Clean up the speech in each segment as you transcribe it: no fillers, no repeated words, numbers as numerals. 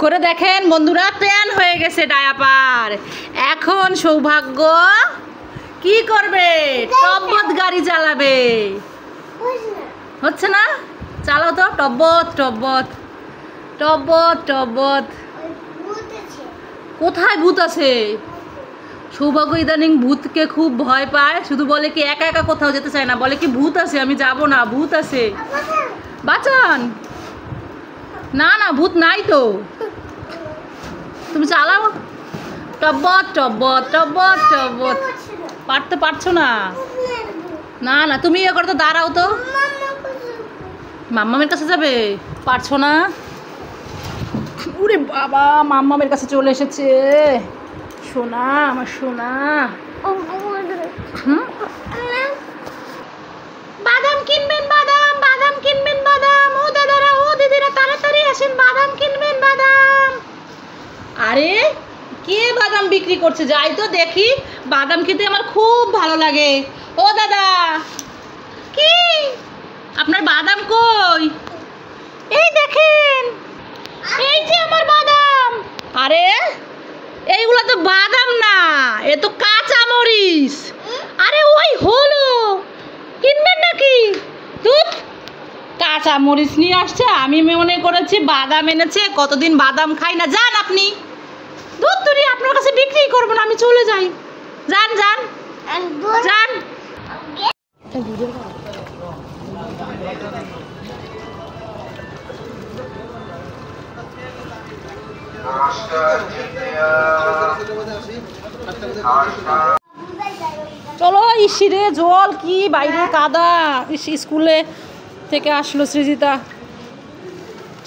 করে দেখেন বন্ধুরা, প্যান হয়ে গেছে ডায়াপার। এখন সৌভাগ্য কি করবে? টব্বত গাড়ি চালাবে। হচ্ছে না? চালাও তো। টব্বত টব্বত টব্বত টব্বত। কোথায় ভূত আছে? সৌভাগ্য ইদানিং ভূতকে খুব ভয় পায়, শুধু বলে কি একা একা কোথাও যেতে চায় না, বলে কি ভূত আছে, আমি যাব না, ভূত আছে। বাঁচান। না না, ভূত নাই তো, তুমি চালাও। টব্বত টব্বত টব্বত টব্বত। পারতে পারছো না? না না, তুমি ইয়ে করো তো, দাঁড়াও তো। মাম্মামের কাছে যাবে? পারছো না? ওরে বাবা, মাম্মামের কাছে চলে এসেছে। সোনা, আমার সোনা। বাদাম কিনবেন, বাদাম, বাদাম কিনবেন, বাদাম। ও দাদারা, ও দিদিরা, তাড়াতাড়ি আসেন, বাদাম কিনবেন, বাদাম। আরে কে বাদাম বিক্রি করছে? যাই তো দেখি। বাদাম খেতে আমার খুব ভালো লাগে। ও দাদা, কি আপনার বাদাম কই? এই দেখেন, এই যে আমার বাদাম। আরে এইগুলো তো বাদাম না, এ তো কাঁচা মরিচ। আরে ওই হলো, কিনবেন নাকি? দুধ কাঁচা মরিচ নিয়ে আসছে, আমি মনে করেছি বাদাম এনেছে। কতদিন বাদাম খাই না। যান আপনি, দুধ তুলি, আপনার কাছে বিক্রি করবো না, আমি চলে যাই। যান যান যান। চলো। ইসিরে জল কি বাইরে কাদা। স্কুলে থেকে আসলো সৃজিতা।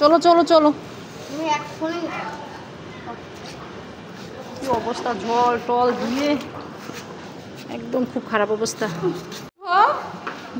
চলো চলো চলো। কি অবস্থা, জল টল দিয়ে একদম খুব খারাপ অবস্থা।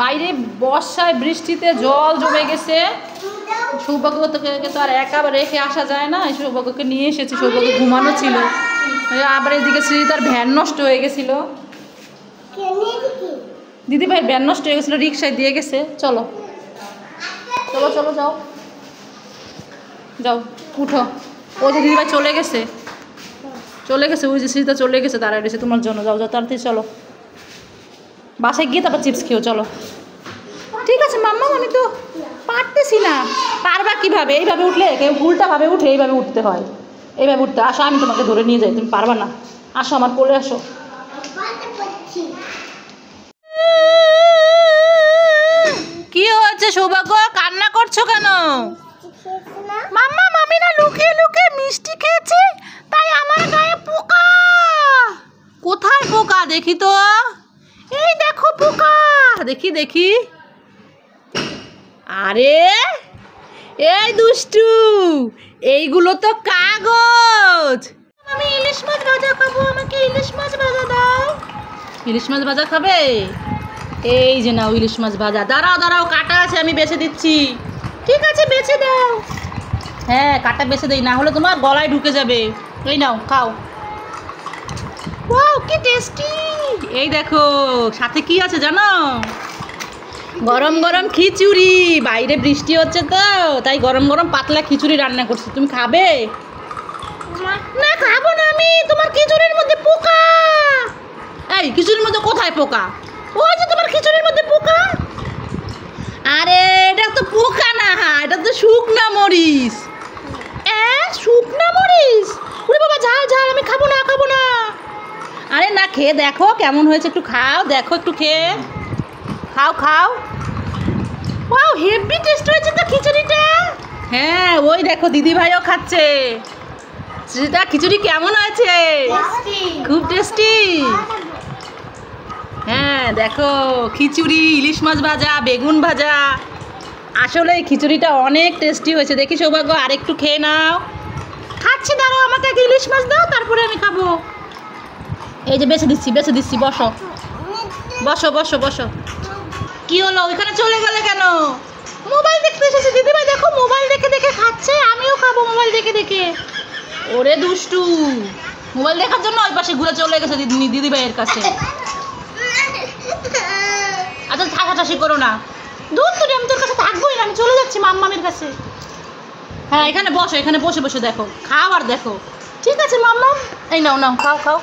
বাইরে বর্ষায় বৃষ্টিতে জল জমে গেছে। সৌভাগ্যকে তো আর একা রেখে আসা যায় না, সৌভাগ্যকে নিয়ে এসেছি। সৌভাগ্য ঘুমানো ছিল, আবার এদিকে সৃজিতার ভ্যান নষ্ট হয়ে গেছিল। দিদি ভাই ভ্যান নষ্ট হয়ে গেছিলো, রিক্সায় দিয়ে গেছে। চলো চলো চলো, যাও যাও, উঠো। ওই যে দিদিভাই চলে গেছে, চলে গেছে। ওই যে সৃজিতা চলে গেছে, দাঁড়ায় রয়েছে তোমার জন্য। যাও যাও, তাড়াতাড়ি চলো। বাসায় গিয়ে তারপর চিপস খেও। চলো। ঠিক আছে মাম্মা, আমি তো পারতেছি না। পারবা কিভাবে? এইভাবে উঠলে, উল্টাভাবে উঠে এইভাবে উঠতে হয়, এইভাবে উঠতে। আসো, আমি তোমাকে ধরে নিয়ে যাই, তুমি পারবা না। আসো, আমার কোলে আসো। কি হয়েছে সৌভাগ্য, কান্না করছো কেন? মাম্মা, মামি না লুকিয়ে লুকিয়ে মিষ্টি খেয়েছে, তাই আমার গায়ে পোকা। কোথায় পোকা? দেখি তো। এই দেখো পোকা, দেখি দেখি। আরে এই দুষ্টু, এইগুলো তো কাগজ। আমি ইলিশ মাছ ভাজা খাবো, আমাকে ইলিশ মাছ ভাজা দাও। ইলিশ মাছ ভাজা খাবে? এই যে নাও ইলিশ মাছ ভাজা। দাঁড়াও দাঁড়াও, কাটা আছে, আমি বেছে দিচ্ছি। ঠিক আছে, বেছে দাও। হ্যাঁ, কাটা বেছে দেই, না হলে তোমার গলায় ঢুকে যাবে। এই নাও, খাও। ওয়াও, কি টেস্টি। এই দেখো, সাথে কি আছে জানো? গরম গরম খিচুড়ি। বাইরে বৃষ্টি হচ্ছে তো, তাই গরম গরম পাতলা খিচুড়ি রান্না করছি। তুমি খাবে? না, খাবো না আমি। তোমার খিচুড়ির মধ্যে পোকা। এই খিচুড়ির মধ্যে কোথায় পোকা? ওই যে তোমার খিচুড়ির মধ্যে পোকা। আরে এটা তো পোকা না, এটা তো শুকনা মরিচ। শুকনা মরিচ? ওরে বাবা, ঝাল ঝাল, আমি খাবো না, খাবো না। আরে না, খেয়ে দেখো কেমন হয়েছে, একটু খাও, দেখো একটু খেয়ে। খাও খাও। ওয়াও, হেভি টেস্ট হয়েছে তো খিচুড়িটা। হ্যাঁ, ওই দেখো দিদি ভাইও খাচ্ছে। সেটা খিচুড়ি কেমন হয়েছে? খুব টেস্টি। হ্যাঁ দেখো, খিচুড়ি, ইলিশ মাছ ভাজা, বেগুন ভাজা। আসলে এই খিচুড়িটা অনেক টেস্টি হয়েছে। দেখি সৌভাগ্য, আরেকটু খেয়ে নাও। খাচ্ছি, দাঁড়াও, আমাকে আগে ইলিশ মাছ দাও, তারপরে আমি খাবো। এই যে বেছে দিচ্ছি, বেছে দিচ্ছি। বসো বসো বসো বসো। কি হলো, ওইখানে চলে গেলে কেন? মোবাইল দেখতে এসেছে দিদিভাই, দেখো মোবাইল দেখে দেখে খাচ্ছে, আমিও খাবো মোবাইল দেখে দেখে। ওরে দুষ্টু, মোবাইল দেখার জন্য ওই পাশে ঘুরে চলে গেছে দিদিভাইয়ের কাছে। আচ্ছা, ঠাসাঠাসি করো না। দুধ তুলি, আমি তোর কাছে থাকবোই না, আমি চলে যাচ্ছি মাম্মামের কাছে। হ্যাঁ এখানে বসো, এখানে বসে বসে দেখো, খাও আর দেখো। ঠিক আছে মাম্মা, এই নাও নাও, খাও খাও।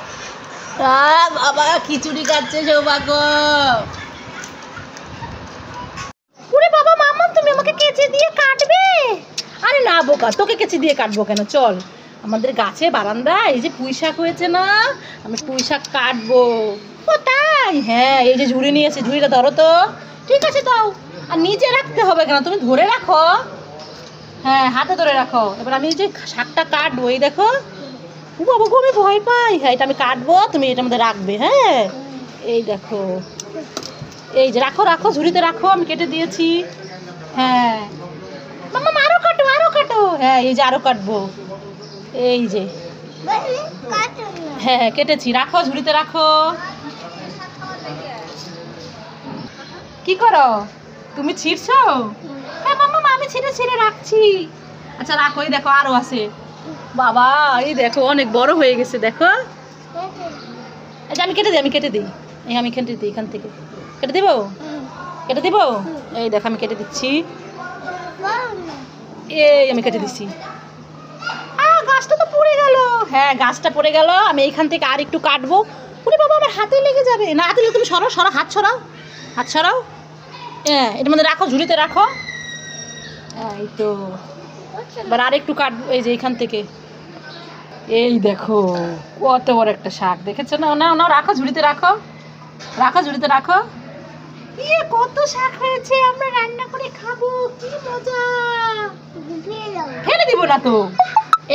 বাবা খিচুড়ি খাচ্ছে সৌভাগ্য। ওরে বাবা মাম্মা, তুমি আমাকে কেচি দিয়ে কাটবে? আরে না বোকা, তোকে কেচি দিয়ে কাটবো কেন? চল, আমাদের গাছে বারান্দায় এই যে পুঁই শাক হয়েছে না, আমি পুঁই শাক কাটবো। ও তাই? হ্যাঁ, এই যে ঝুড়ি নিয়ে এসে, ঝুড়িটা ধরো তো। ঠিক আছে দাও। আর নিচে রাখতে হবে কেন, তুমি ধরে রাখো। হ্যাঁ হাতে ধরে রাখো। এবার আমি এই যে শাকটা কাটবো, এই দেখো। ও বাবা গো, আমি ভয় পাই। হ্যাঁ এটা আমি কাটবো, তুমি এটার মধ্যে রাখবে। হ্যাঁ এই দেখো, এই যে রাখো রাখো, ঝুড়িতে রাখো, আমি কেটে দিয়েছি। হ্যাঁ মাম্মা আরো কাটো, আরো কাটো। হ্যাঁ এই যে আরো কাটবো, এই যে। হ্যাঁ হ্যাঁ কেটেছি, রাখো ঝুড়িতে রাখো। কি করো তুমি, ছিঁড়ছো? হ্যাঁ মাম্মা আমি ছিঁড়ে ছিঁড়ে রাখছি। আচ্ছা রাখো, এই দেখো আরো আছে। বাবা এই দেখো অনেক বড় হয়ে গেছে, দেখো। আচ্ছা আমি কেটে দিই, আমি কেটে দিই, এই আমি কেটে দিই, এখান থেকে কেটে দিব, কেটে দিব। এই দেখো আমি কেটে দিচ্ছি, এই আমি কেটে দিচ্ছি। গাছটা তো পড়ে গেল। হ্যাঁ গাছটা পড়ে গেল, আমি এইখান থেকে আর একটু কাটবো। ওরে বাবা আমার হাতে লেগে যাবে। না হাতে লেগে, তুমি সরাও সরাও, হাত সরাও, হাত সরাও। হ্যাঁ এটার মধ্যে রাখো, ঝুড়িতে রাখো। এই তো এবার আর একটু কাটবো, এই যে এইখান থেকে। এই দেখো কত বড় একটা শাক, দেখেছো না? না না রাখো ঝুড়িতে রাখো, রাখো ঝুড়িতে রাখো। ইয়ে কত শাক হয়েছে, আমরা রান্না করে খাবো, কি মজা। ফেলে দিব না তো,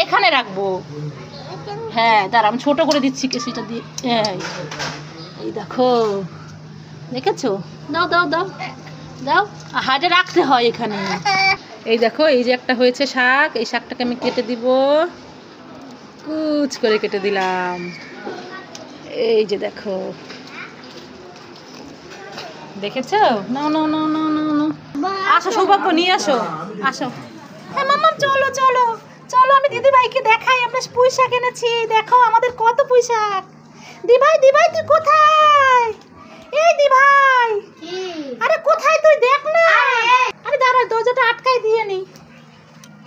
এখানে রাখবো। হ্যাঁ দাঁড়া, আমি ছোট করে দিচ্ছি কেসিটা দিয়ে। এই দেখো, দেখেছো? দাও দাও দাও দাও, হাতে রাখতে হয় এখানে। এই দেখো, এই যে একটা হয়েছে শাক, এই শাকটাকে আমি কেটে দিব, কুচ করে কেটে দিলাম। এই যে দেখো, দেখেছো? নাও নাও নাও নাও নাও নাও, আসো সৌভাগ্য নিয়ে আসো, আসো। হ্যাঁ মাম্মা চলো চলো চলো, আমি দিদিভাইকে দেখাই, আমরা পুঁই শাক এনেছি, দেখো আমাদের কত পুঁই শাক। দিভাই দিভাই তুই কোথায়? এই দিভাই, আরে কোথায় তুই, দেখ না। আরে দাঁড়া, দরজাটা আটকাই দিয়ে নি।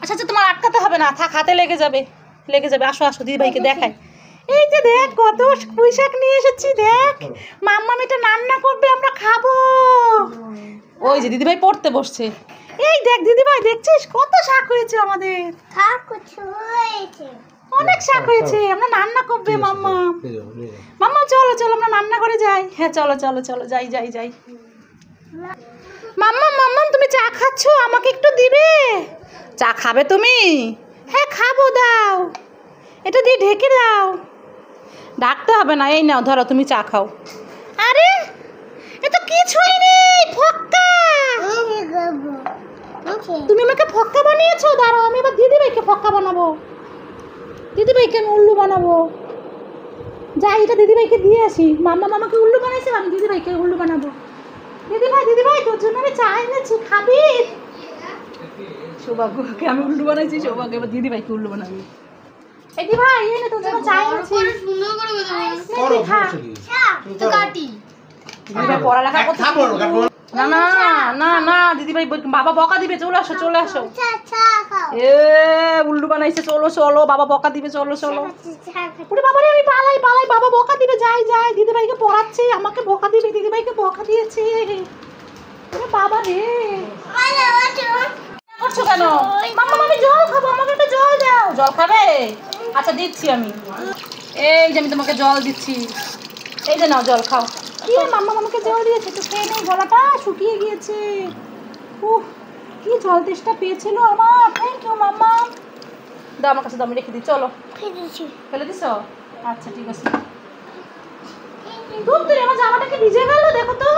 আচ্ছা আচ্ছা তোমার আটকাতে হবে না, থাক, হাতে লেগে যাবে, লেগে যাবে। আসো আসো, দিদিভাইকে দেখাই। এই যে দেখ কত পুঁই শাক নিয়ে এসেছি, দেখ। মাম্মা এটা রান্না করবে, আমরা খাবো। ওই যে দিদিভাই পড়তে বসছে। এই দেখ দিদিভাই, দেখছিস কত শাক হয়েছে আমাদের? অনেক শাক হয়েছে, আমরা রান্না করবে মাম্মা। মাম্মা চলো চলো, আমরা রান্না করে যাই। হ্যাঁ চলো চলো চলো, যাই যাই যাই। মাম্মা মাম্মা তুমি চা খাচ্ছ, আমাকে একটু দিবে? চা খাবে তুমি? হ্যাঁ খাবো, দাও, এটা দিয়ে ঢেকে দাও। ডাকতে হবে না, এই নাও ধরো, তুমি চা খাও। আরে এ তো কিছুই নেই, ফক্কা। তুমি আমাকে ফক্কা বানিয়েছো, দাঁড়াও আমি এবার দিদিভাইকে ফক্কা বানাবো। দিদিভাইকে আমি উল্লু বানাবো। যাই, এটা দিদিভাইকে দিয়ে আসি। মাম্মা মামাকে উল্লু বানাইছে, আমি দিদিভাইকে উল্লু বানাবো। দিদিভাই দিদিভাই তোর জন্য আমি চা এনেছি, খাবি? সৌভাগ্যকে আমি উল্লু বানাইছি, সৌভাগ্য এবার দিদিভাইকে উল্লু বানাবি। এই দিদিভাই এই নে তোর জন্য চা এনেছি। দিদিভাই পড়ালেখা করতে, না না না না দিদিভাই বাবা বকা দিবে, চলে আসো চলে আসো। এ উল্লু বানাইছে, চলো চলো, বাবা বকা দিবে, চলো চলো। ওরে বাবা রে, আমি পালাই পালাই, বাবা বকা দিবে, যাই যাই। দিদিভাইকে পড়াচ্ছে, আমাকে বকা দিবে, দিদিভাইকে বকা দিয়েছে। ওরে বাবা রে, করছো কেন? মাম্মা আমি জল খাবো, আমাকে একটু জল দাও। জল খাবে? আচ্ছা দিচ্ছি আমি, এই যে আমি তোমাকে জল দিচ্ছি, এই যে নাও জল খাও। কি মাম্মা আমাকে জল দিয়েছে, তো খেয়ে নেই, গলাটা শুকিয়ে গিয়েছে। উহ কি জল তেষ্টা পেয়েছিল আমার। থ্যাংক ইউ মাম্মা। দাও আমার কাছে, দাও, আমি রেখে দিই। চলো ফেলে দিছ? আচ্ছা ঠিক আছে। তুই আমার জামাটা কি ভিজে গেল, দেখো তো,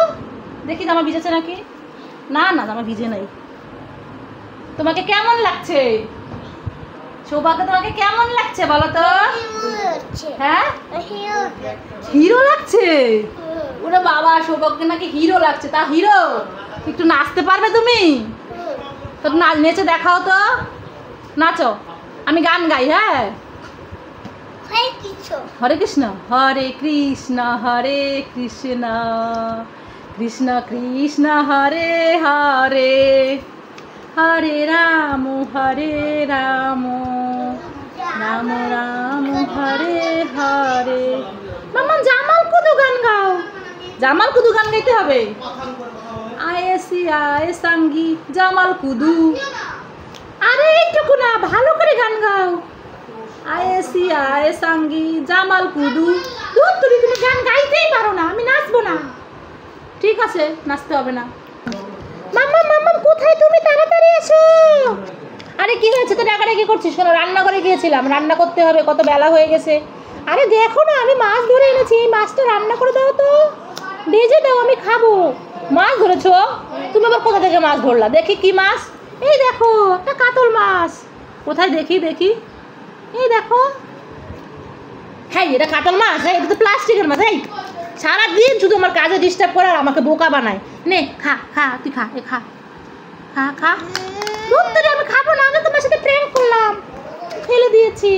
দেখি জামা ভিজেছে নাকি। না না জামা ভিজে নাই। তোমাকে কেমন লাগছে সৌভাগ্য, তোমাকে কেমন লাগছে বলো তো? হ্যাঁ হিরো লাগছে। ওরে বাবা, সৌভাগ্য নাকি হিরো লাগছে। তা হিরো একটু নাচতে পারবে তুমি? তো নেচে দেখাও তো, নাচো, আমি গান গাই। হ্যাঁ হরে কৃষ্ণ হরে কৃষ্ণ হরে কৃষ্ণ কৃষ্ণ কৃষ্ণ হরে হরে হরে রাম রাম রাম হরে হরে। মাম্মা জামাল কুদু গান গাও, জামাল কুদু গান গাইতে হবে। আয়েসি আয়ে সাঙ্গি জামাল কুদু। আরে এইটুকু না, ভালো করে গান গাও। আয়েসি আয়ে সাঙ্গি জামাল কুদু। দূর তুমি গান গাইতেই পারো না, আমি নাচবো না। ঠিক আছে, নাচতে হবে না। মাম্মা মাম্মা কোথায় তুমি, তাড়াতাড়ি এসো। আরে কি হয়েছে, তো ডাকাডাকি করছিস? শোনো, রান্নাঘরে গিয়েছিলাম, রান্না করতে হবে, কত বেলা হয়ে গেছে। আরে দেখো না, আমি মাছ ধরে এনেছি, এই মাছটা রান্না করে দাও তো, ভেজে দাও, আমি খাবো। মাছ ধরেছো তুমি? আবার কোথা থেকে মাছ ধরলা? দেখি কি মাছ। এই দেখো একটা কাতল মাছ। কোথায় দেখি দেখি, এই দেখো। হ্যাঁ এটা কাতল মাছ, হ্যাঁ এটা তো প্লাস্টিকের মাছ। এই সারাদিন শুধু আমার কাজে ডিস্টার্ব করে আর আমাকে বোকা বানায়। নে খা খা, তুই খা, এ খা খা খা। আমি খাবো না, আমি তোমার সাথে প্র্যাঙ্ক করলাম, ফেলে দিয়েছি।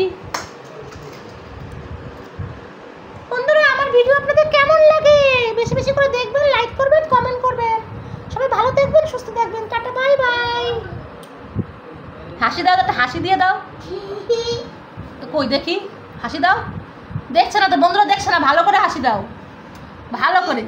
বন্ধুরা আমার ভিডিও আপনাদের কেমন লাগে বেশি বেশি করে দেখবেন, লাইক করবেন, কমেন্ট করবেন। সবাই ভালো থাকবেন, সুস্থ থাকবেন, টাটা বাই বাই। হাসি দাও, একটা হাসি দিয়ে দাও তো। কই দেখি, হাসি দাও। দেখছে না তো বন্ধুরা, দেখছে না, ভালো করে হাসি দাও, ভালো করে।